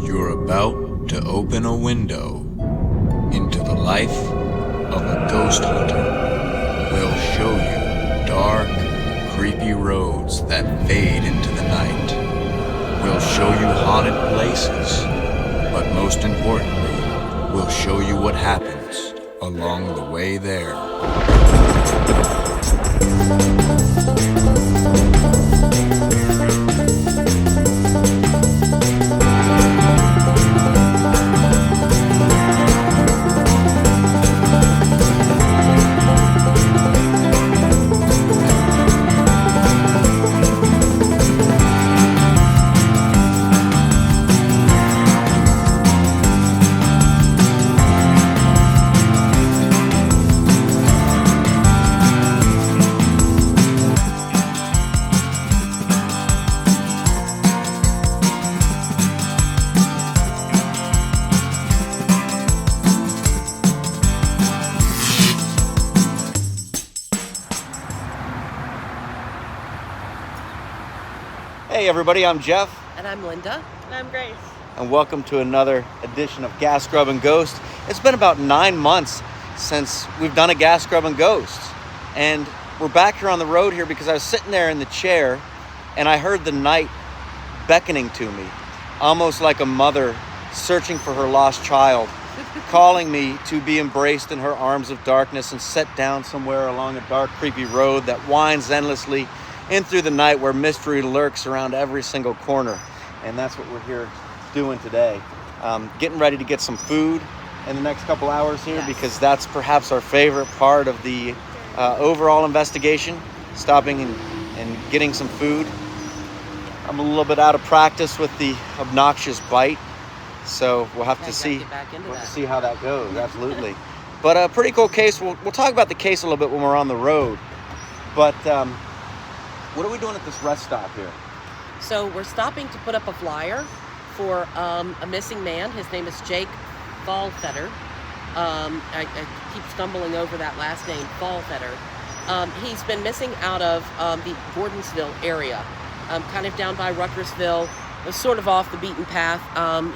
You're about to open a window into the life of a ghost hunter. We'll show you dark, creepy roads that fade into the night. We'll show you haunted places, but most importantly, we'll show you what happens along the way there. Hey everybody, I'm Jeff. And I'm Linda. And I'm Grace. And welcome to another edition of Gas Grub and Ghost. It's been about 9 months since we've done a Gas Grub and Ghost. And we're back here on the road here because I was sitting there in the chair and I heard the night beckoning to me, almost like a mother searching for her lost child, calling me to be embraced in her arms of darkness and set down somewhere along a dark, creepy road that winds endlessly in through the night where mystery lurks around every single corner. And that's what we're here doing today. Getting ready to get some food in the next couple hours here, because that's perhaps our favorite part of the overall investigation, stopping and getting some food. I'm a little bit out of practice with the obnoxious bite, so we'll have to see how that goes. Absolutely. But a pretty cool case. We'll talk about the case a little bit when we're on the road. But what are we doing at this rest stop here? So we're stopping to put up a flyer for a missing man. His name is Jake Fallfetter. I keep stumbling over that last name, Fallfetter. He's been missing out of the Gordonsville area, kind of down by Ruckersville, sort of off the beaten path.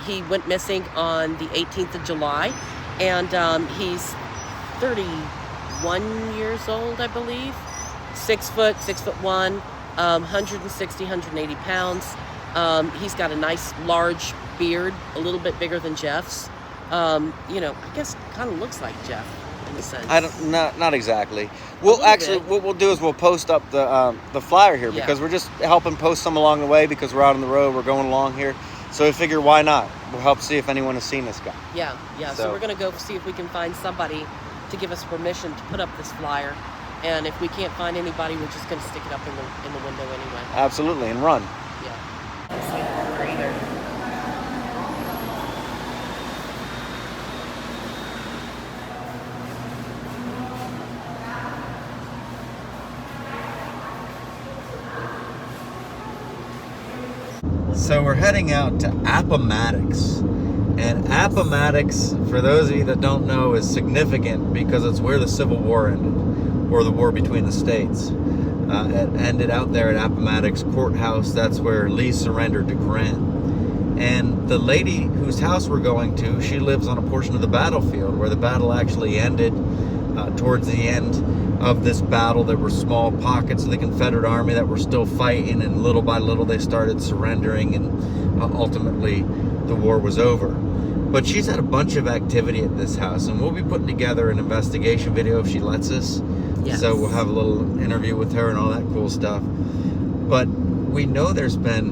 He went missing on the 18th of July, and he's 31 years old, I believe. 6 foot, 6'1", 160, 180 pounds. He's got a nice large beard, a little bit bigger than Jeff's. I guess kind of looks like Jeff in a sense. Not exactly. What we'll do is we'll post up the flyer here, because we're just helping post some along the way because we're out on the road, we're going along here. So we figure, why not? We'll help see if anyone has seen this guy. Yeah. So we're gonna go see if we can find somebody to give us permission to put up this flyer. And if we can't find anybody, we're just going to stick it up in the window anyway. Absolutely, and run. Yeah. So we're heading out to Appomattox. And Appomattox, for those of you that don't know, is significant because it's where the Civil War ended, or the war between the states. It ended out there at Appomattox Courthouse. That's where Lee surrendered to Grant. And the lady whose house we're going to, she lives on a portion of the battlefield where the battle actually ended. Towards the end of this battle, there were small pockets of the Confederate Army that were still fighting, and little by little they started surrendering, and ultimately the war was over. But she's had a bunch of activity at this house, and we'll be putting together an investigation video if she lets us. Yes. So we'll have a little interview with her and all that cool stuff. But we know there's been,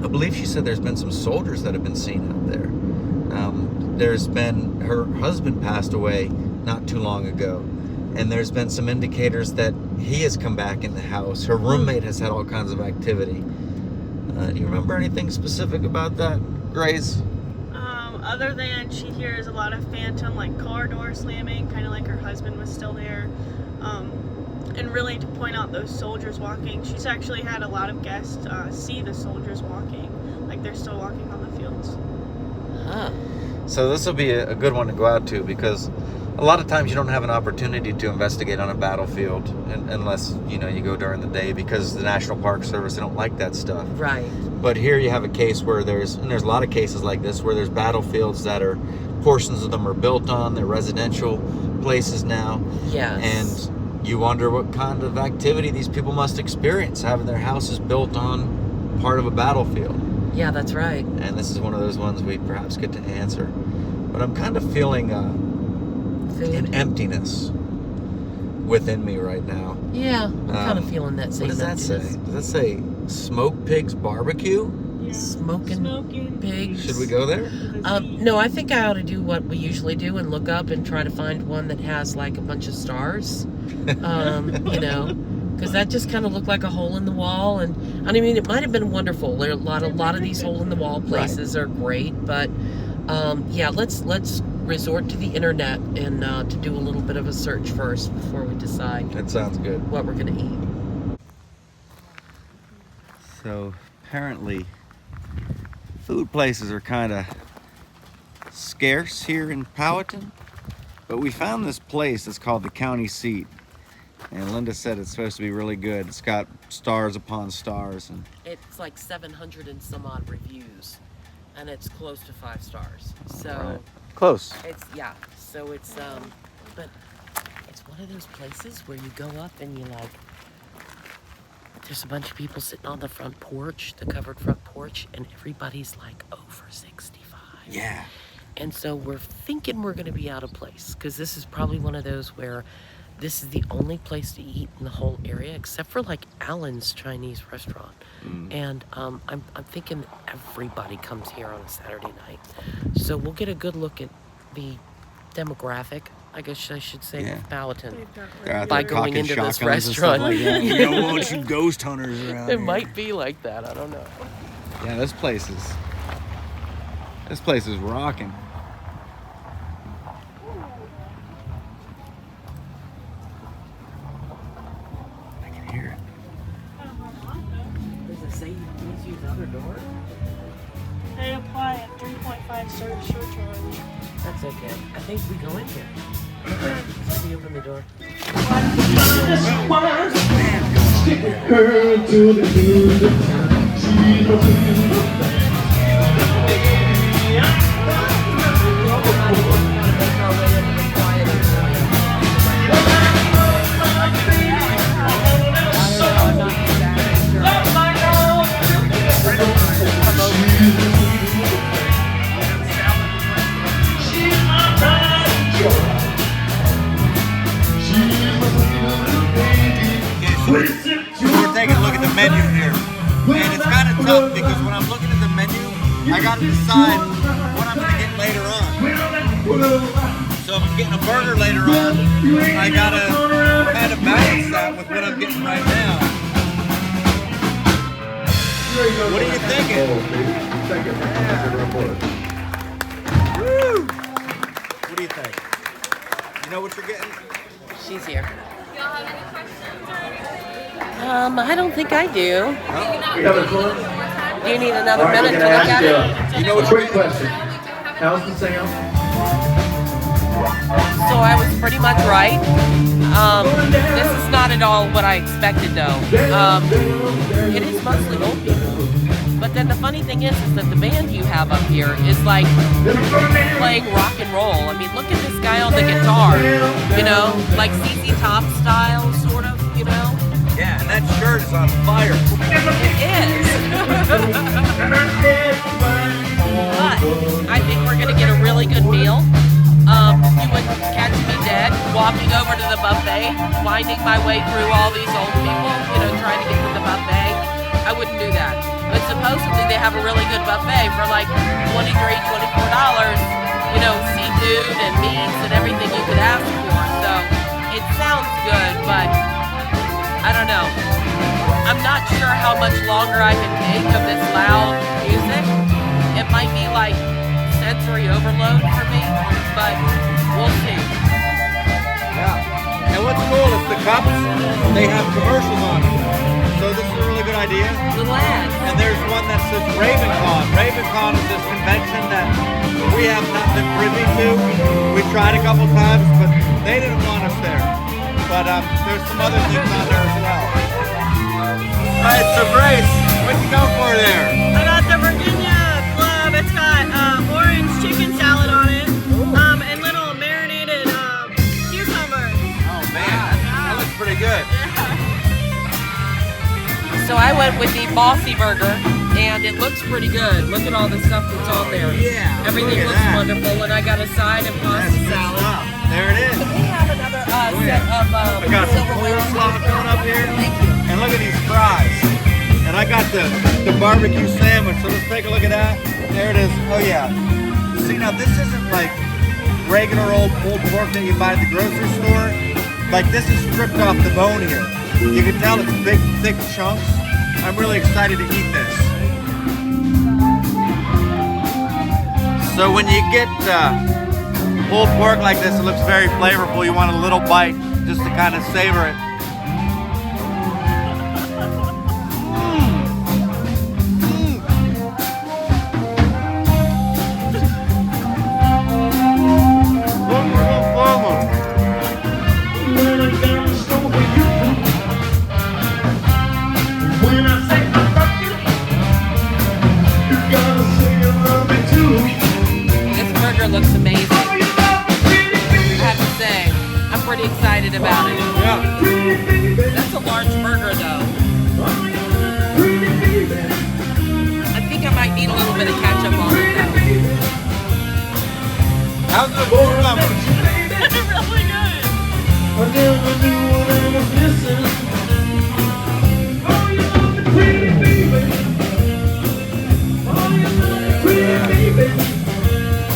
I believe she said there's been some soldiers that have been seen out there. There's been, her husband passed away not too long ago, and there's been some indicators that he has come back in the house. Her roommate has had all kinds of activity. Do you remember anything specific about that, Grace? Other than she hears a lot of phantom, like car door slamming, kind of like her husband was still there. And really to point out those soldiers walking, she's actually had a lot of guests see the soldiers walking, like they're still walking on the fields. Huh. So this will be a good one to go out to, because a lot of times you don't have an opportunity to investigate on a battlefield unless, you go during the day, because the National Park Service, they don't like that stuff. Right. But here you have a case where there's a lot of cases like this where there's battlefields that are, portions of them are built on, they're residential places now. Yes. And you wonder what kind of activity these people must experience having their houses built on part of a battlefield. Yeah, that's right. And this is one of those ones we perhaps get to answer. But I'm kind of feeling an emptiness within me right now. Yeah, I'm kind of feeling that same What does that emptiness. say? Does that say Smoke Pigs Barbecue? Yeah. Smoking pigs. Should we go there? No, I think I ought to do what we usually do and look up and try to find one that has like a bunch of stars. You know, because that just kind of looked like a hole in the wall. And I mean, it might have been wonderful. There are a lot of these hole in the wall places are great, but yeah, let's resort to the internet and to do a little bit of a search first before we decide That sounds good. what we're gonna eat. So apparently food places are kind of scarce here in Powhatan, but we found this place that's called the County Seat, and Linda said it's supposed to be really good. It's got stars upon stars, and It's like 700 and some odd reviews, and it's close to 5 stars. So right. Close. so it's but it's one of those places where you go up and you like, there's a bunch of people sitting on the front porch, the covered front porch, and everybody's like over 65. Yeah. And so we're thinking we're going to be out of place, because this is probably one of those where this is the only place to eat in the whole area, except for like Allen's Chinese restaurant. And I'm thinking everybody comes here on a Saturday night. So we'll get a good look at the demographic, I guess I should say, Yeah. of Powhatan. They're out By there going cocking into this shotguns and stuff restaurant. like that. We don't want you ghost hunters around It here. might be like that, I don't know. Yeah, this place is rocking. I can hear it. Does it say you please use other door? They apply a 3.5 surcharge. That's okay. I think we go in here. Let me open the door. Her to the We're taking a look at the menu here, and it's kind of tough because when I'm looking at the menu, I got to decide what I'm going to get later on. So if I'm getting a burger later on, I got to kind of balance that with what I'm getting right now. What are you thinking? Woo! What do you think? You know what you're getting? She's here. I don't think I do. We have a club. Do you need another All right, we're minute gonna to look ask at it? You know what quick question. How's the sound? So I was pretty much right. This is not at all what I expected, though. It is mostly old people. But then the funny thing is that the band you have up here is like playing rock and roll. I mean, look at this guy on the guitar. You know, like ZZ Top style, sort of. You know. Yeah, and that shirt is on fire. It is. But I think we're gonna get a really good meal. You wouldn't catch me dead walking over to the buffet, winding my way through all these old people, you know, trying to get to the buffet. I wouldn't do that. But supposedly they have a really good buffet for like $23, $24. You know, seafood and meats and everything you could ask for. So it sounds good, but I don't know. I'm not sure how much longer I can take of this loud music. It might be like sensory overload for me, but we'll see. Yeah. And what's cool is the cups, they have commercials on them. So this is a really good idea. Little ads. And there's one that says RavenCon. RavenCon is this convention that we have not been privy to. We tried a couple times, but they didn't want us there. But there's some other things on there as well. All right, so Grace, what do What you go for there? I got the Virginia Grub. It's got orange chicken salad on it, and little marinated cucumber. Oh man, that looks pretty good. So I went with the Bossy Burger, and it looks pretty good. Look at all the stuff that's on there. Yeah, Everything look at looks that. wonderful, and I got a side of pasta That's good salad. stuff. There it is. Can we have another set of I got some silverware? coleslaw coming up here. Thank you. And look at these fries. And I got the barbecue sandwich, so let's take a look at that. There it is. Oh yeah. See, now this isn't like regular old pulled pork that you buy at the grocery store. Like this is stripped off the bone here. You can tell it's big, thick chunks. I'm really excited to eat this. So when you get pulled pork like this, it looks very flavorful. You want a little bite just to kind of savor it. This burger looks amazing. I have to say, I'm pretty excited about it. Yeah. That's a large burger, though. I think I might need a little bit of ketchup on it, though. How's the cucumber? Really good.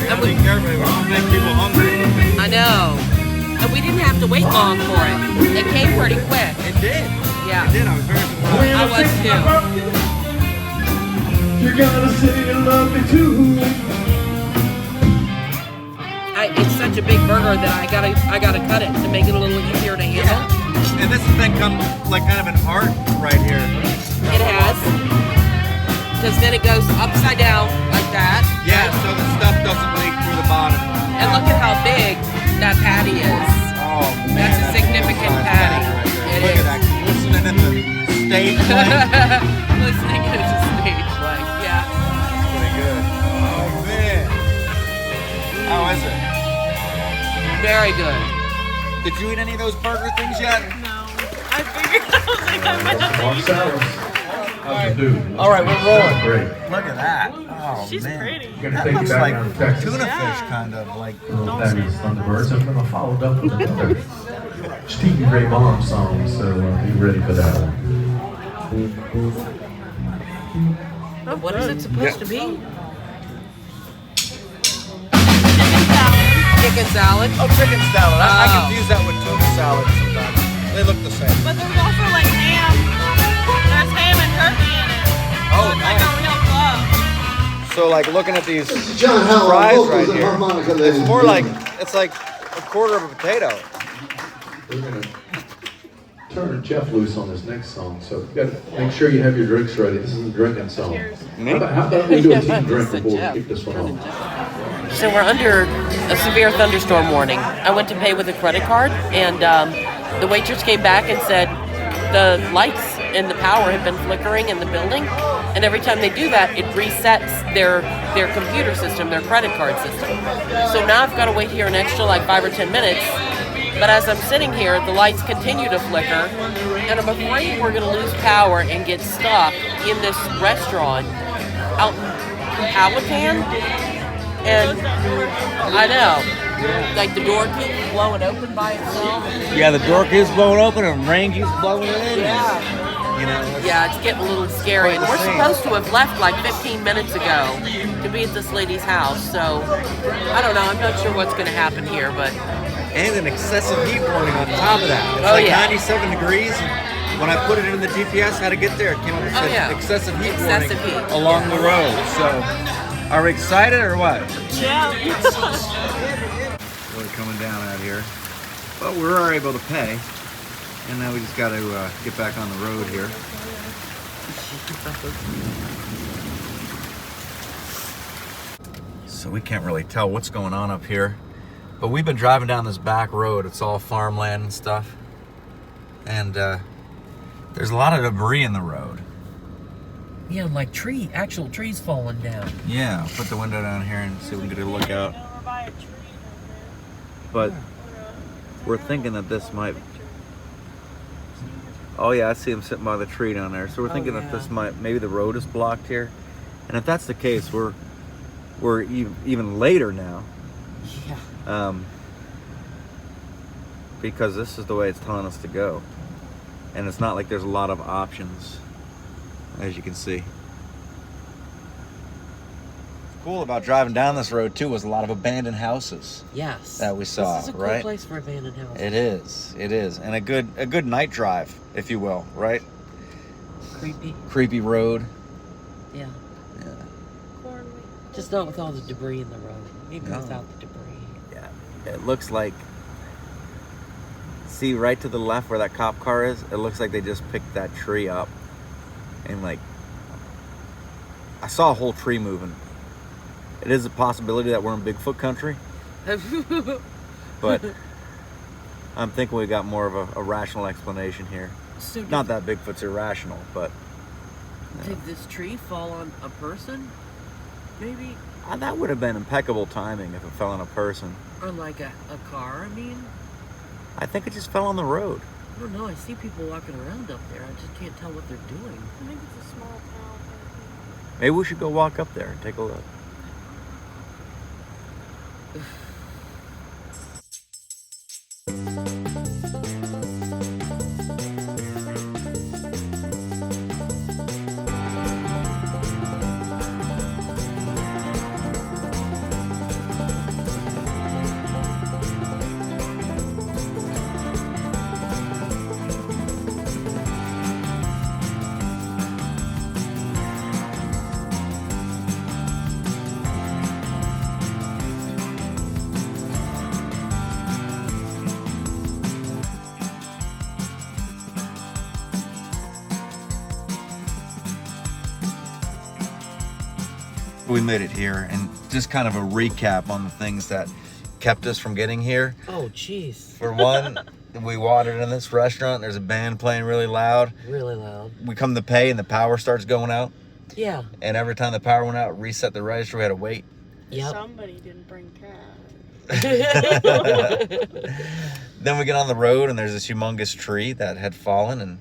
Gotta be careful, we don't make people hungry. I know. And we didn't have to wait long for it. It came pretty quick. It did. Yeah. It did. I was very surprised. I was too. You gotta say you love me too. It's such a big burger that I gotta cut it to make it a little easier to handle. And this has become like kind of an art right here. It has. Because then it goes upside down like that. Yeah, so the stuff doesn't leak through the bottom. And look at how big that patty is. Oh man, That's a significant patty. It Look is. at that. Listening to the stage playing. Listening to the stage play. Yeah. Pretty good. Oh man. How is it? Very good. Did you eat any of those burger things yet? No. I figured I was like, I might have to Mark eat Sellers. How's the dude? All right, we're rolling. Great. Look at that. Oh She's man. pretty. Gonna That take you looks back like down to Texas. tuna Yeah. fish, kind of like. That is Thunderbirds. I'm gonna follow up with another Stevie Ray Vaughan song, so be ready for that one. What is it supposed to be? Chicken salad. Oh, chicken salad. I Oh. confuse that with tuna salad sometimes. They look the same. But there's also like ham. There's ham and turkey in it. Oh, So it's like a real club. So like looking at these John Howell, fries vocals right and here, harmonica, ladies it's and more like gentlemen. it's like a quarter of a potato. We're gonna turn Jeff loose on this next song, so you gotta make sure you have your drinks ready. This is a drinking song. How about we do a team drink before we kick this one off? So we're under a severe thunderstorm warning. I went to pay with a credit card, and the waitress came back and said the lights and the power have been flickering in the building, and every time they do that, it resets their computer system, their credit card system. So now I've got to wait here an extra like 5 or 10 minutes. But as I'm sitting here, the lights continue to flicker, and I'm afraid we're going to lose power and get stuck in this restaurant out in Powhatan. And I know, like the door keeps blowing open by itself. Yeah, the door keeps blowing open and rain keeps blowing in. Yeah. You know. Yeah, it's getting a little scary. And we're Quite the same. supposed to have left like 15 minutes ago to be at this lady's house. So I don't know. I'm not sure what's going to happen here, but And an excessive heat warning on top of that. It's Oh, like yeah. 97 degrees. And when I put it in the GPS how to get there, it came up and Oh, said yeah. excessive heat Excessive warning heat. along the road. So, are we excited or what? Yeah. We're coming down out here, but we were able to pay, and now we just got to get back on the road here. So we can't really tell what's going on up here, but we've been driving down this back road. It's all farmland and stuff, and there's a lot of debris in the road. Yeah, like actual trees falling down. Yeah, put the window down here and see if we can get a look out. Over by a tree But over we're thinking that this might. Oh yeah, I see him sitting by the tree down there. So we're thinking that this might, maybe the road is blocked here. And if that's the case, we're even later now. Yeah. Because this is the way it's telling us to go. And it's not like there's a lot of options, as you can see. Cool about driving down this road too was a lot of abandoned houses. Yes. That we saw, this is a cool right? place for abandoned houses. It is, and a good night drive, if you will, right? Creepy road. Yeah. Yeah. Just not with all the debris in the road. Maybe No. without the debris. Yeah. It looks like. See right to the left where that cop car is. It looks like they just picked that tree up, and like I saw a whole tree moving. It is a possibility that we're in Bigfoot country, but I'm thinking we got more of a rational explanation here. So Not that Bigfoot's irrational, but did this tree fall on a person? Maybe? that would have been impeccable timing if it fell on a person. Or like a car, I mean? I think it just fell on the road. I don't know. I see people walking around up there. I just can't tell what they're doing. I think it's a small town. Maybe we should go walk up there and take a look. We made it here, and just kind of a recap on the things that kept us from getting here. Oh, jeez. For one, we watered in this restaurant. There's a band playing really loud. Really loud. We come to pay, and the power starts going out. Yeah. And every time the power went out, it reset the register. We had to wait. Yep. Somebody didn't bring cash. Then we get on the road, and there's this humongous tree that had fallen, and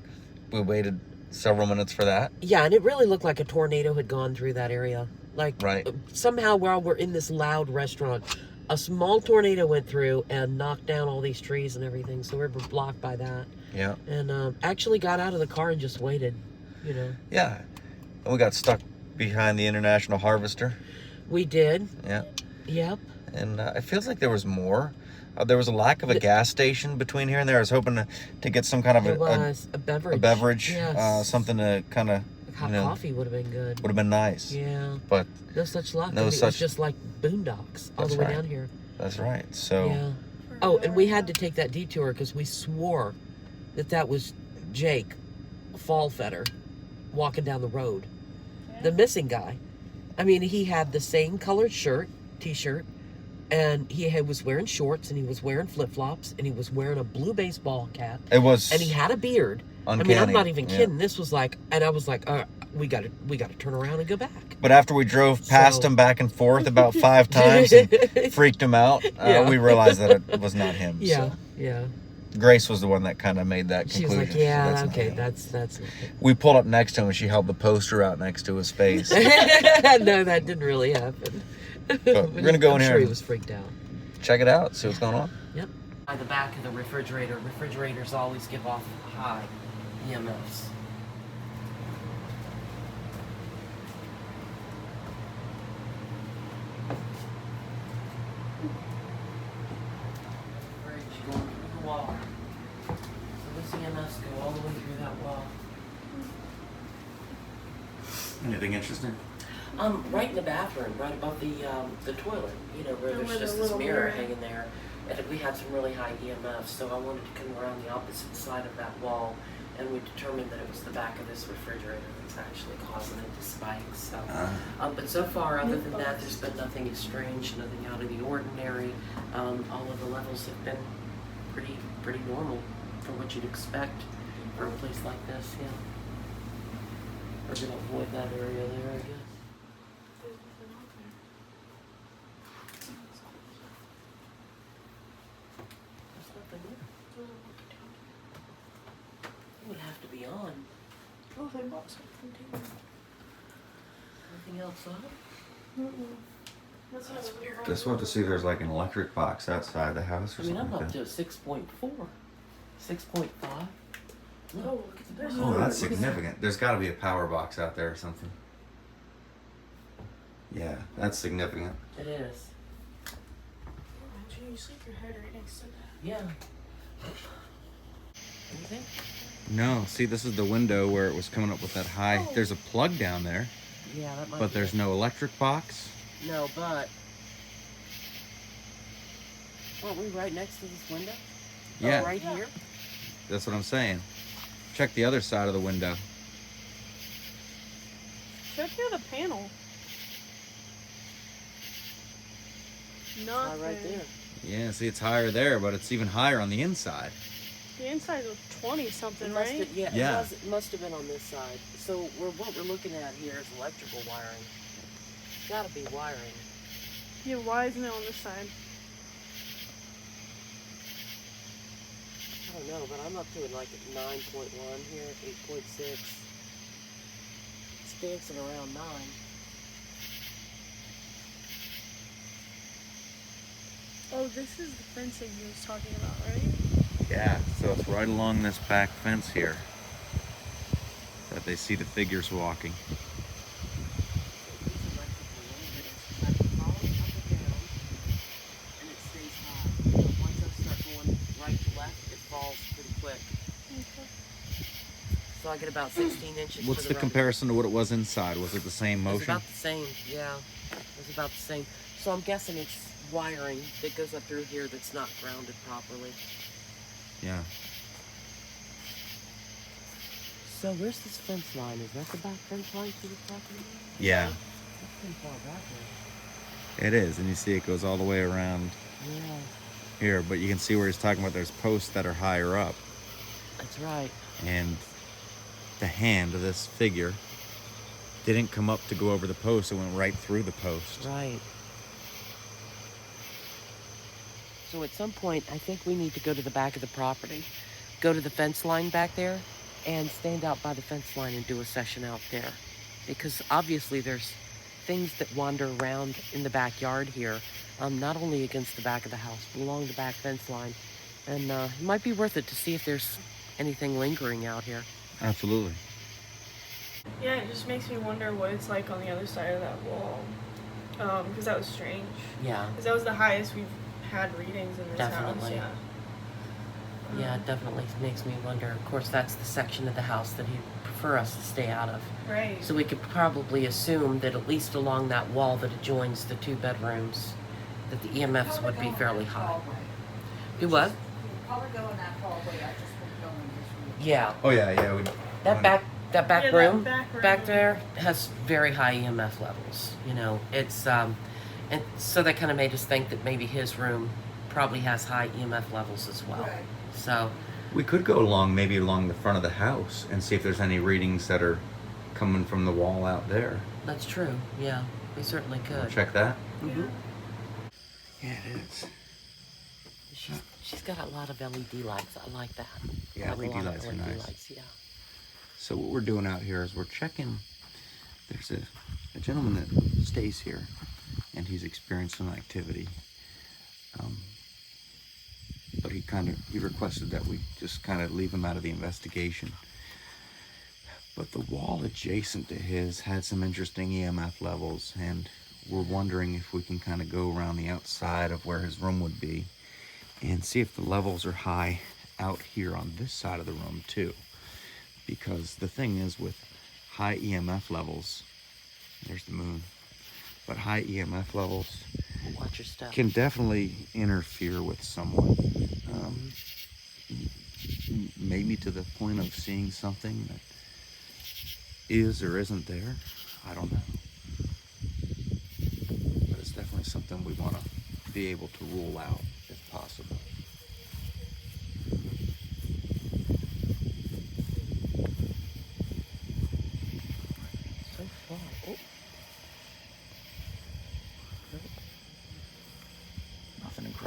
we waited several minutes for that. Yeah, and it really looked like a tornado had gone through that area. Like, Right. Somehow while we're in this loud restaurant, a small tornado went through and knocked down all these trees and everything. So we were blocked by that. Yeah. And actually got out of the car and just waited, you know. Yeah. And we got stuck behind the International Harvester. We did. Yeah. Yep. And it feels like there was more. There was a lack of a gas station between here and there. I was hoping to get some kind of It was a beverage. a beverage, Yes. something to kind of, Hot coffee would have been good. would have been nice. Yeah. But No such luck. No I mean, such- It was just like boondocks all That's the way right. down here. that's right. So Yeah. Oh, and we had to take that detour because we swore that was Jake Fallfetter walking down the road. The missing guy. I mean, he had the same colored t-shirt, and he was wearing shorts, and he was wearing flip-flops, and he was wearing a blue baseball cap, it was and he had a beard. uncanny. I mean, I'm not even Yeah. kidding. This was like, and I was like, we got to turn around and go back. But after we drove past So- him back and forth about 5 times and freaked him out, Yeah. we realized that it was not him. Yeah, So. yeah. Grace was the one that kind of made that She was conclusion. like, She said, yeah, "That's not okay, him." that's not We pulled up next to him, and she held the poster out next to his face. it. No, that didn't really happen. But we're gonna go in I'm here sure he and- was freaked out. Check it out. See what's going on. Yep. By the back of the refrigerator. Refrigerators always give off high EMFs. Fridge going through the wall. So this EMFs go all the way through that wall. Anything interesting? Right in the bathroom, right above the toilet, you know, where And there's where the just this little mirror mirror. hanging there. And we had some really high EMFs, so I wanted to come around the opposite side of that wall, and we determined that it was the back of this refrigerator that's actually causing it to spike. So, but so far, other than that, there's been nothing strange, nothing out of the ordinary. All of the levels have been pretty normal for what you'd expect for a place like this. Yeah. We're gonna avoid that area there, I guess. There's nothing there. It would have to be on. Oh, they bought something too. Anything else on? That's weird. Just want to see if there's like an electric box outside the house or I mean, something I'm like up that. to a 6.4. 6.5. Oh, look at this. Oh, that's significant. There's got to be a power box out there or something. Yeah, that's significant. It is. Imagine you sleep your head right next to that. Yeah. Anything? No, see, this is the window where it was coming up with that high. There's a plug down there, Yeah, that might but be there's it. no electric box. No, but aren't we right next to this window? Yeah, Oh, right here? that's what I'm saying. Check the other side of the window. Check the other panel. Nothing. Right there. Yeah, see, it's higher there, but it's even higher on the inside. The inside was 20 something, It must right? have, yeah, Yeah. It must have been on this side. So what we're looking at here is electrical wiring. It's got to be wiring. Yeah, why isn't it on this side? I don't know, but I'm up to it like at 9.1 here, 8.6. It's dancing around 9. Oh, this is the fencing he was talking about, right? Yeah, so it's right along this back fence here that they see the figures walking. So I get about 16 inches. What's to the right. comparison to what it was inside? Was it the same It's motion? about the same, yeah. It's about the same. So I'm guessing it's wiring that goes up through here that's not grounded properly. Yeah. So where's this fence line? Is that the back fence line to the property? Yeah, That's pretty far back there. it is. And you see it goes all the way around Yeah, here, but you can see where he's talking about there's posts that are higher up. that's right. And the hand of this figure didn't come up to go over the post. It went right through the post. Right. So at some point, I think we need to go to the back of the property, go to the fence line back there, and stand out by the fence line and do a session out there. Because obviously there's things that wander around in the backyard here, not only against the back of the house, but along the back fence line. And it might be worth it to see if there's anything lingering out here. Absolutely. Yeah, it just makes me wonder what it's like on the other side of that wall. Because that was strange. Yeah. Because that was the highest we've had readings in this house. Definitely. Yeah. Yeah, it definitely makes me wonder. Of course, that's the section of the house that he'd prefer us to stay out of. Right. So we could probably assume that at least along that wall that adjoins the 2 bedrooms, that the EMFs would be fairly high. Do what? Probably go in that hallway. I just wouldn't go in this room. Yeah. Oh, yeah. That back Yeah, that room back room. back there has very high EMF levels. You know, it's and so that kind of made us think that maybe his room probably has high EMF levels as well. Right. So We could go maybe along the front of the house and see if there's any readings that are coming from the wall out there. that's true. Yeah, we certainly We'll could. check that. Mm-hmm. Yeah, it is. She's got a lot of LED lights. I like that. Yeah, I like a LED lot of lights are nice. Lights, yeah. So what we're doing out here is we're checking. There's a gentleman that stays here, and he's experienced some activity. But he requested that we just kind of leave him out of the investigation. But the wall adjacent to his had some interesting EMF levels, and we're wondering if we can kind of go around the outside of where his room would be and see if the levels are high out here on this side of the room too. Because the thing is, with high EMF levels, there's the moon, but high EMF levels Watch your step. can definitely interfere with someone. Maybe to the point of seeing something that is or isn't there. I don't know. But it's definitely something we want to be able to rule out if possible.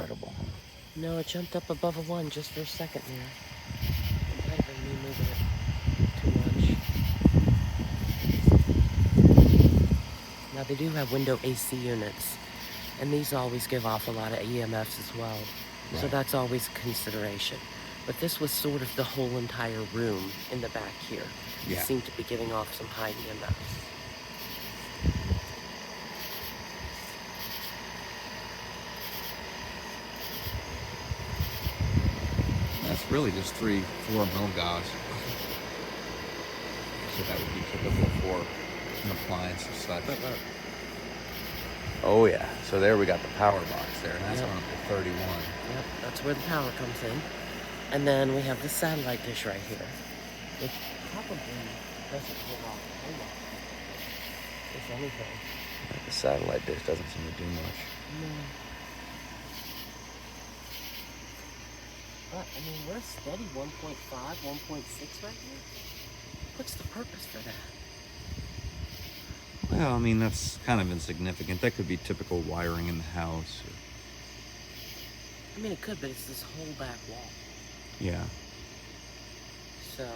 incredible. No, it jumped up above a 1 just for a second there. It might have been me moving it too much. Now they do have window AC units, and these always give off a lot of EMFs as well. So Right. that's always a consideration. But this was sort of the whole entire room in the back here. It Yeah. seemed to be giving off some high EMFs. That's really just 3, 4 mill gauge. So that would be typical for an appliance or such. But look, Oh yeah, so there we got the power box there, and that's Yep. on up to 31. yep, that's where the power comes in. And then we have the satellite dish right here, which probably doesn't give off a whole lot, if anything. The satellite dish doesn't seem to do much. No. But, I mean, we're a steady 1.5, 1.6 right here. What's the purpose for that? Well, I mean, that's kind of insignificant. That could be typical wiring in the house. I mean, it could, but it's this whole back wall. Yeah. So,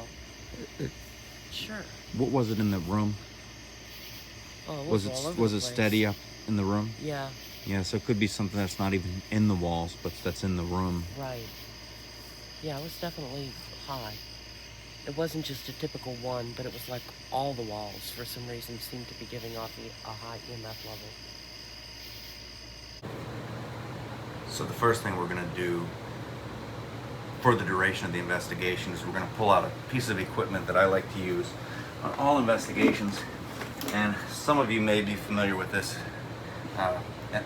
sure. What was it in the room? Oh, it Was all over it the was it place. steady up in the room? Yeah, Yeah, so it could be something that's not even in the walls, but that's in the room. right. Yeah, it was definitely high. It wasn't just a typical 1, but it was like all the walls, for some reason, seemed to be giving off a high EMF level. So the first thing we're going to do for the duration of the investigation is we're going to pull out a piece of equipment that I like to use on all investigations, and some of you may be familiar with this.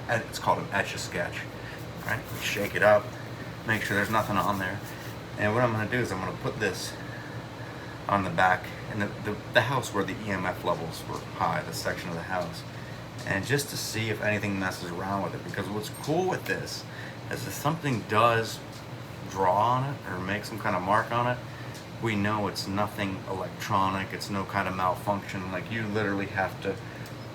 It's called an Etch-a-Sketch. Right? We shake it up, make sure there's nothing on there, and what I'm going to do is I'm going to put this on the back in the house where the EMF levels were high, the section of the house, and just to see if anything messes around with it. Because what's cool with this is if something does draw on it or make some kind of mark on it, we know it's nothing electronic, it's no kind of malfunction. Like, you literally have to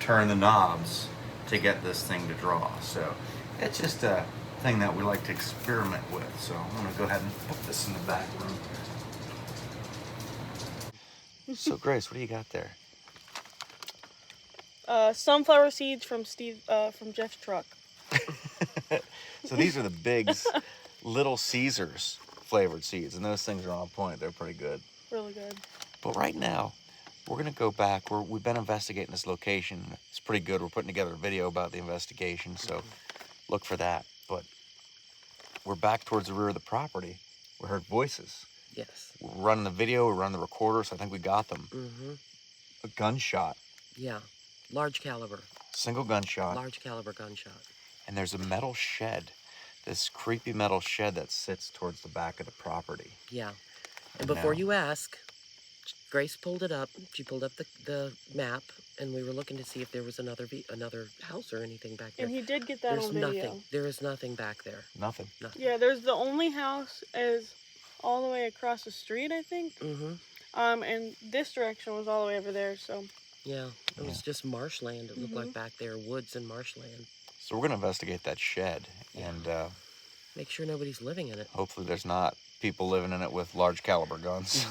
turn the knobs to get this thing to draw. So it's just a thing that we like to experiment with. So I'm going to go ahead and put this in the back room. So Grace, what do you got there? Sunflower seeds from from Jeff's truck. So these are the Biggs Little Caesars flavored seeds, and those things are on point. They're pretty good. Really good. But right now, we're gonna go back. We've been investigating this location. It's pretty good. We're putting together a video about the investigation, so look for that. But we're back towards the rear of the property. We heard voices. Yes. We're running the video, we're running the recorder, so I think we got them. Mm-hmm. A gunshot, Yeah. Large caliber. single gunshot, Large caliber gunshot. and there's a metal shed, this creepy metal shed that sits towards the back of the property. Yeah. And before Now- you ask, Grace pulled it up. She pulled up the map, and we were looking to see if there was another house or anything back there. And he did get that There's on video. nothing. There is nothing back there. Nothing. Nothing. Yeah, there's the only house is all the way across the street, I think. Mm-hmm. And this direction was all the way over there, so. Yeah. It was just marshland. It looked like back there, woods and marshland. So we're gonna investigate that shed, Yeah. and Make sure nobody's living in it. hopefully there's not people living in it with large caliber guns.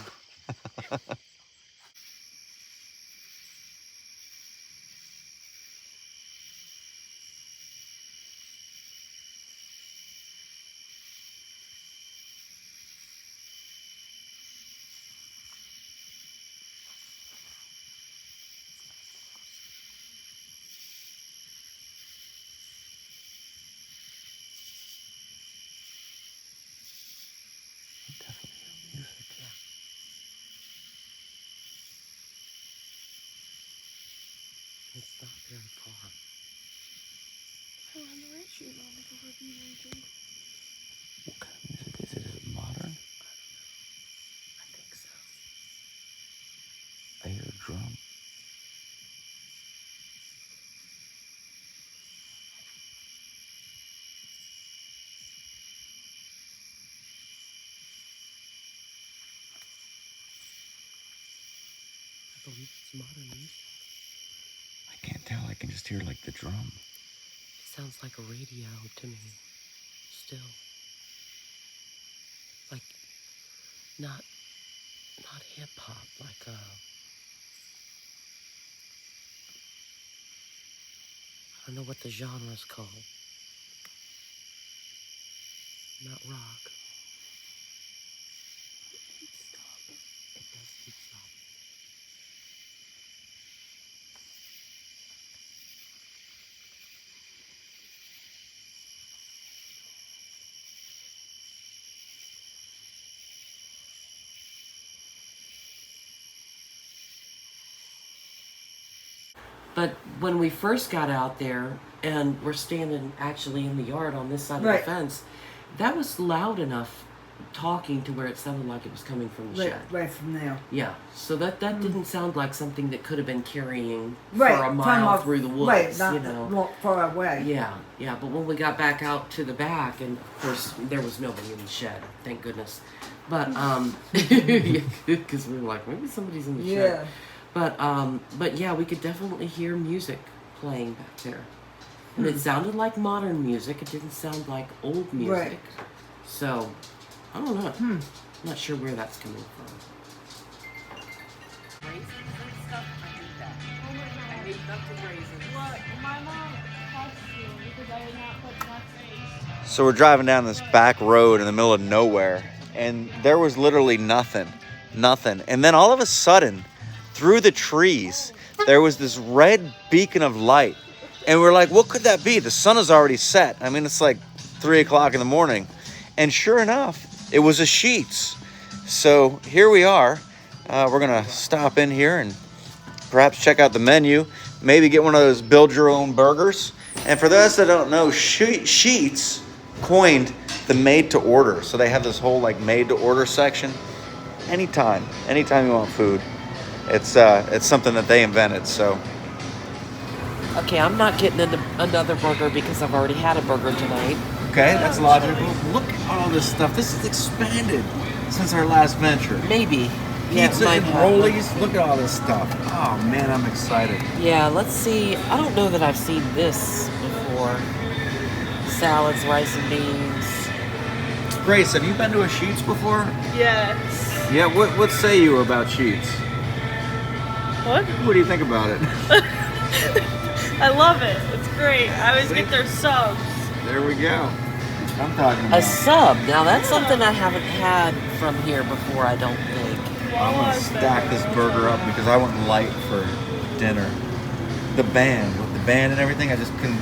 It's not very far. Oh, I'm the right shoe on the review engine. What kind of music is it? Is it modern? I think so. I hear a drum. I believe it's modern music. I can't tell. I can just hear like the drum. It sounds like a radio to me. still. Like, not hip hop, like I don't know what the genre is called. Not rock. It does keep stopping. But when we first got out there and we're standing actually in the yard on this side of the fence, that was loud enough talking to where it sounded like it was coming from the shed. Right from there. Yeah, so that didn't sound like something that could have been carrying for a mile through the woods, not far away. Yeah, but when we got back out to the back, and of course there was nobody in the shed, thank goodness. But because we were like, maybe somebody's in the shed. But yeah, we could definitely hear music playing back there. And it sounded like modern music. It didn't sound like old music. Right. So, I don't know. I'm not sure where that's coming from. Raisins and stuff, I hate that. Oh my God. I hate nuts and raisins. What? My mom texted you because I did not put nuts in. So we're driving down this back road in the middle of nowhere, and there was literally nothing. And then all of a sudden, through the trees, there was this red beacon of light. And we're like, what could that be? The sun is already set. I mean, it's like 3 o'clock in the morning. And sure enough, it was a Sheetz. So here we are. We're going to stop in here and perhaps check out the menu. Maybe get one of those build your own burgers. And for those that don't know, Sheetz coined the made to order. So they have this whole like made to order section. Anytime you want food. It's something that they invented, so. Okay, I'm not getting another burger because I've already had a burger tonight. Okay, that's logical. Look at all this stuff. This has expanded since our last venture. Maybe. Yeah, Pizza and rollies. Look at all this stuff. Oh man, I'm excited. Yeah, let's see. I don't know that I've seen this before. Salads, rice and beans. Grace, have you been to a Sheetz before? Yes. Yeah, what say you about Sheetz? What do you think about it? I love it. It's great. I always get their subs. There we go. I'm talking about. A sub. Now that's something I haven't had from here before, I don't think. I'm going to stack this burger up because I went light for dinner. With the band and everything, I just couldn't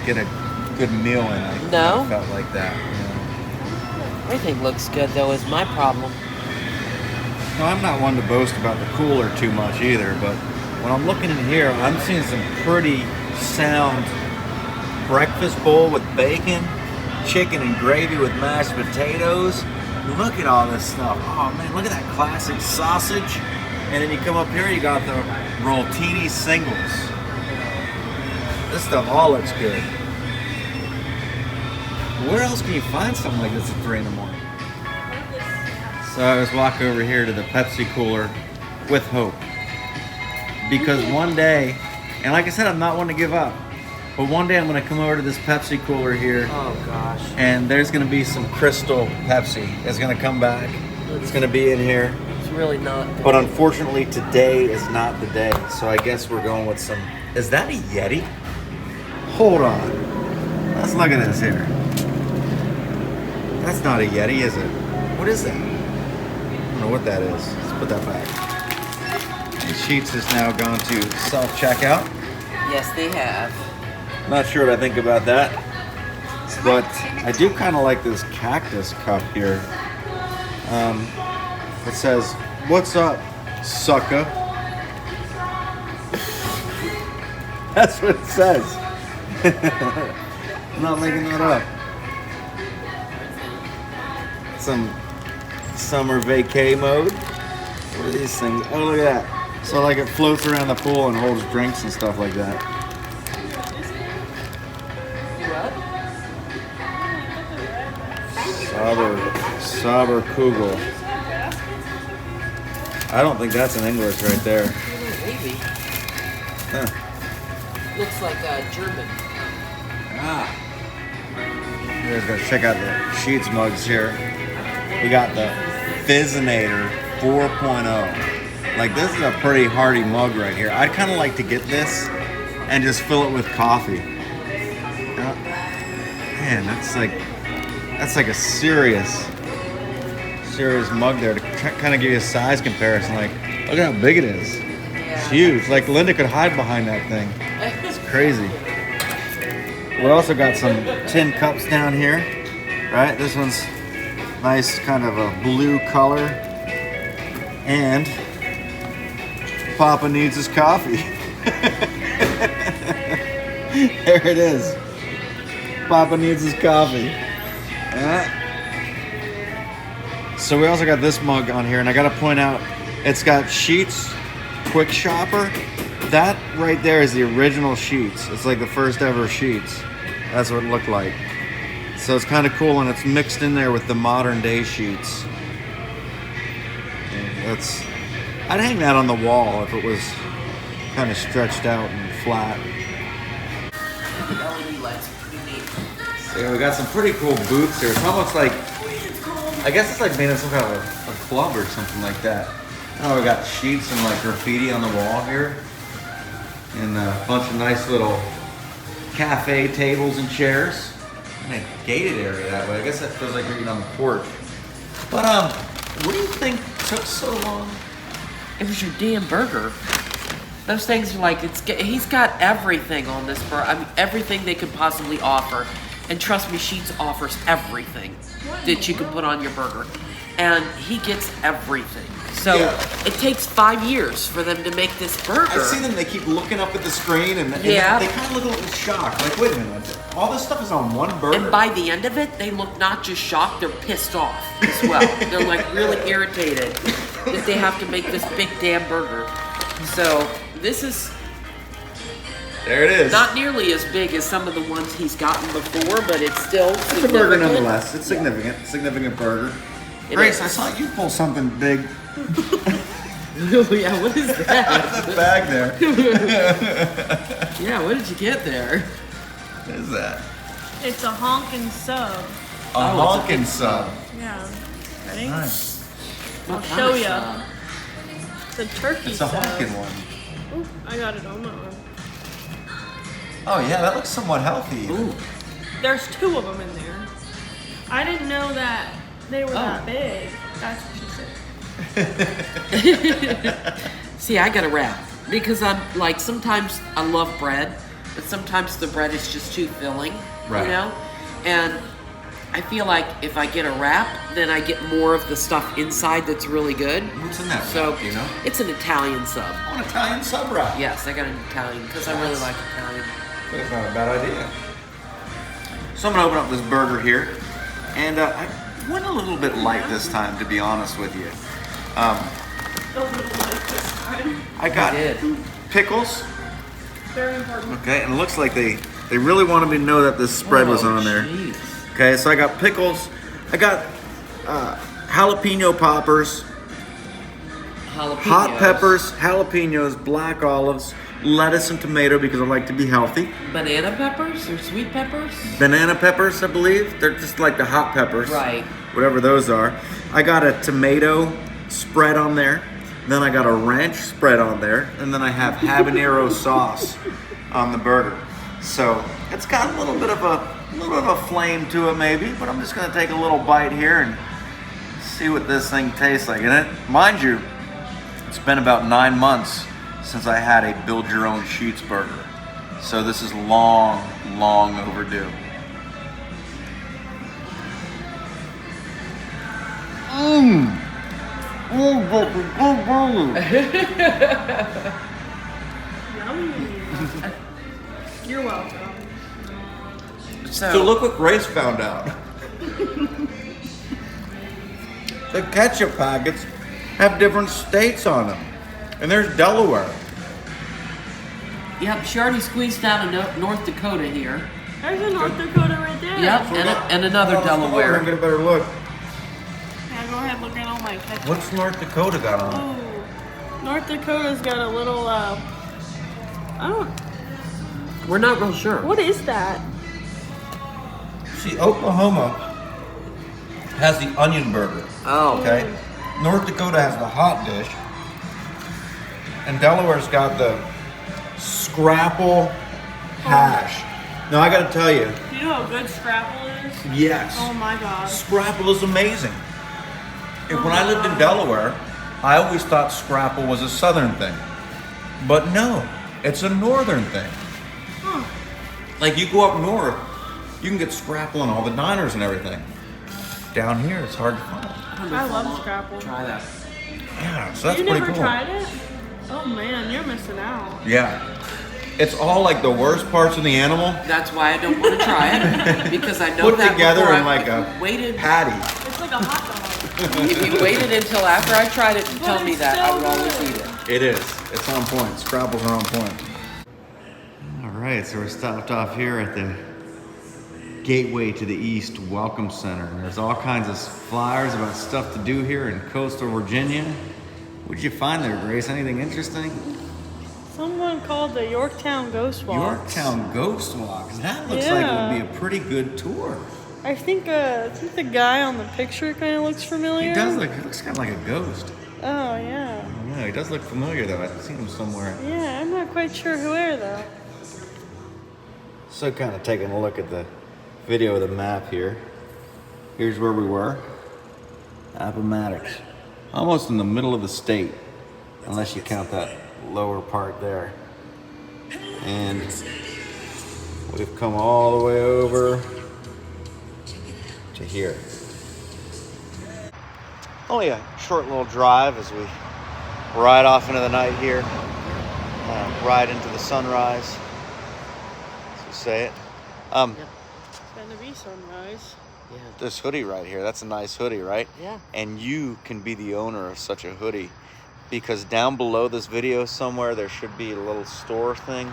get a good meal in. I felt like that. Everything looks good though, is my problem. No, I'm not one to boast about the cooler too much either, but when I'm looking in here, I'm seeing some pretty sound breakfast bowl with bacon, chicken and gravy with mashed potatoes. Look at all this stuff. Oh man, look at that classic sausage. And then you come up here, you got the Roltini singles. This stuff all looks good. Where else can you find something like this at 3 in the morning? So I was walking over here to the Pepsi cooler with hope. Because one day, and like I said, I'm not one to give up, but one day I'm going to come over to this Pepsi cooler here. Oh gosh. And there's going to be some Crystal Pepsi. It's going to come back. It's going to be in here. It's really not good. But unfortunately, today is not the day. So I guess we're going with some... Is that a Yeti? Hold on. Let's look at this here. That's not a Yeti, is it? What is that? I don't know what that is. Let's put that back. And Sheetz has now gone to self-checkout. Yes, they have. Not sure what I think about that. But I do kind of like this cactus cup here. It says, "What's up, sucker?" That's what it says. I'm not making that up. Some summer vacay mode. What are these things? Oh, look at that. So like it floats around the pool and holds drinks and stuff like that. Sauber Kugel. I don't think that's in English right there. Maybe. Huh. Looks like German. Ah. You guys gotta check out the Sheets mugs here. We got the Fizzinator 4.0. Like, this is a pretty hardy mug right here. I'd kind of like to get this and just fill it with coffee. Man, that's like a serious mug there to kind of give you a size comparison. Like, look at how big it is. It's huge. Like, Linda could hide behind that thing. It's crazy. We also got some tin cups down here, right? This one's nice, kind of a blue color. And Papa needs his coffee. There it is. Papa needs his coffee. So we also got this mug on here, and I gotta point out, it's got Sheets Quick Shopper. That right there is the original Sheets. It's like the first ever Sheets. That's what it looked like. So it's kind of cool, and it's mixed in there with the modern day Sheets. And I'd hang that on the wall if it was kind of stretched out and flat. LED lights are pretty neat. So yeah, we got some pretty cool booths here. It's almost like, I guess it's like made of some kind of a club or something like that. Oh, we got sheets and like graffiti on the wall here. And a bunch of nice little cafe tables and chairs. And a gated area that way. I guess that feels like you're eating on the porch. But what do you think took so long? It was your damn burger. Those things are like, he's got everything on this burger. I mean, everything they could possibly offer. And trust me, Sheets offers everything that you can put on your burger. And he gets everything. So it takes 5 years for them to make this burger. I see them, they keep looking up at the screen and they kind of look a little shocked. Like, wait a minute, all this stuff is on one burger? And by the end of it, they look not just shocked, they're pissed off as well. They're like really irritated that they have to make this big damn burger. So this is there it is. Not nearly as big as some of the ones he's gotten before, but it's still It's a burger nonetheless. It's significant. Significant burger. Grace, I saw you pull something big. Yeah, what is that? That bag there. Yeah, what did you get there? What is that? It's a honkin' sub. A honkin' sub. Yeah. Ready? Nice. I'll show ya. It's a turkey It's a sub. honkin' one. Ooh, I got it on my arm. Oh yeah, that looks somewhat healthy. Ooh. There's 2 of them in there. I didn't know that they were that big. That's what she said. See, I got a wrap because I'm like, sometimes I love bread, but sometimes the bread is just too filling, Right. you know? And I feel like if I get a wrap, then I get more of the stuff inside that's really good. What's in that So, wrap, do you know? it's an Italian sub. Oh, an Italian sub wrap. Yes, I got an Italian because I really like Italian. That's not a bad idea. So I'm gonna open up this burger here, and I went a little bit light this time, to be honest with you. A little bit this time. I got I did. pickles. Very important. Okay, and it looks like they really wanted me to know that this spread was on there. Jeez. Okay, so I got pickles. I got jalapeno poppers, Jalapenos. hot peppers, jalapenos, black olives, lettuce and tomato because I like to be healthy. Banana peppers or sweet peppers? Banana peppers, I believe. They're just like the hot peppers. Right. Whatever those are. I got a tomato spread on there. Then I got a ranch spread on there. And then I have habanero sauce on the burger. So it's got a little bit of a flame to it maybe, but I'm just gonna take a little bite here and see what this thing tastes like. And mind you, it's been about 9 months since I had a build your own Sheets burger. So this is long, long overdue. Yummy. You're welcome. So look what Grace found out. The ketchup packets have different states on them. And there's Delaware. Yep, she already squeezed down a North Dakota here. There's a North Dakota right there. Yep, and another Delaware. Get a better look. Yeah, go ahead, look at all my ketchup. What's North Dakota got on? Oh, North Dakota's got a little, I don't, We're not real sure. what is that? See, Oklahoma has the onion burger. Oh, Okay. North Dakota has the hot dish. And Delaware's got the scrapple hash. Now I gotta tell you, You know how good Scrapple is? yes. Oh my god. Scrapple is amazing. When I lived in Delaware, I always thought Scrapple was a southern thing. But no, it's a northern thing. Like you go up north, you can get Scrapple in all the diners and everything. Down here, it's hard to find. I love Scrapple. Try that. Yeah, so that's You pretty never cool. tried it? Oh man, you're missing out. Yeah. It's all like the worst parts of the animal That's why I don't want to try it because I know put that together before in like if a you waited. patty. It's like a hot dog. If you waited until after I tried it to tell me it's that, I so would always good. eat it. It is. It's on point. Scrapples are on point. All right, so we're stopped off here at the Gateway to the East Welcome Center. And there's all kinds of flyers about stuff to do here in coastal Virginia. What did you find there, Grace? Anything interesting? Someone called the Yorktown Ghost Walk. Yorktown Ghost Walks. That looks Yeah. like it would be a pretty good tour. I think the guy on the picture kind of looks familiar. He looks kind of like a ghost. Oh yeah. Yeah, he does look familiar though. I've seen him somewhere. Yeah, I'm not quite sure where though. So kind of taking a look at the video of the map here. Here's where we were. Appomattox. Almost in the middle of the state, unless you count that lower part there. And we've come all the way over to here. Only a short little drive as we ride off into the night here. Ride into the sunrise, as we say it. It's gonna be sunrise. Yeah. This hoodie right here, that's a nice hoodie, right? Yeah. And you can be the owner of such a hoodie, because down below this video somewhere there should be a little store thing,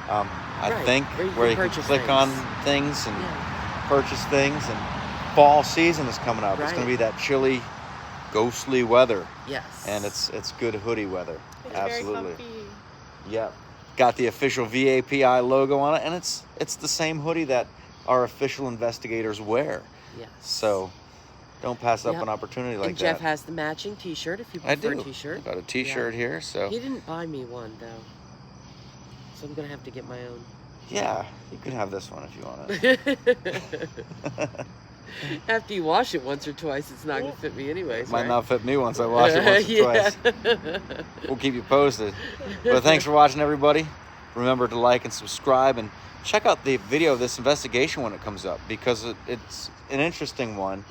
I Right, think, where you where you can can purchase click on things and purchase things. And fall season is coming up. It's Right. going to be that chilly, ghostly weather, Yes. and it's good hoodie weather. It's Absolutely. very comfy. Yep. Got the official VAPI logo on it, and it's the same hoodie that our official investigators wear. Yes. So don't pass up Yep. an opportunity like and Jeff that. has the matching T-shirt if you I prefer do. a T-shirt. I got a T-shirt here, so He didn't buy me one though, so I'm gonna have to get my own. yeah, you can have this one if you want it. After you wash it once or twice, it's not gonna fit me anyways. Might right? not fit me once I wash it once or twice. We'll keep you posted. But thanks for watching, everybody. Remember to like and subscribe, and check out the video of this investigation when it comes up, because it's an interesting one.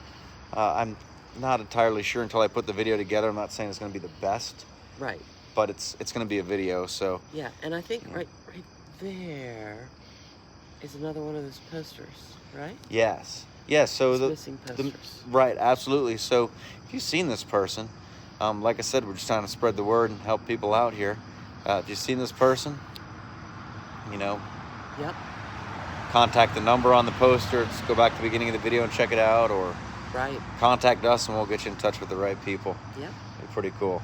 I'm not entirely sure until I put the video together. I'm not saying it's going to be the best, Right. but it's going to be a video. So Yeah, and I think right there is another one of those posters, right? yes. So It's missing posters. right, absolutely. So if you've seen this person, like I said, we're just trying to spread the word and help people out here. If you've seen this person, Yep. contact the number on the poster. Let's go back to the beginning of the video and check it out, or Right. contact us and we'll get you in touch with the right people. Yep. They're pretty cool.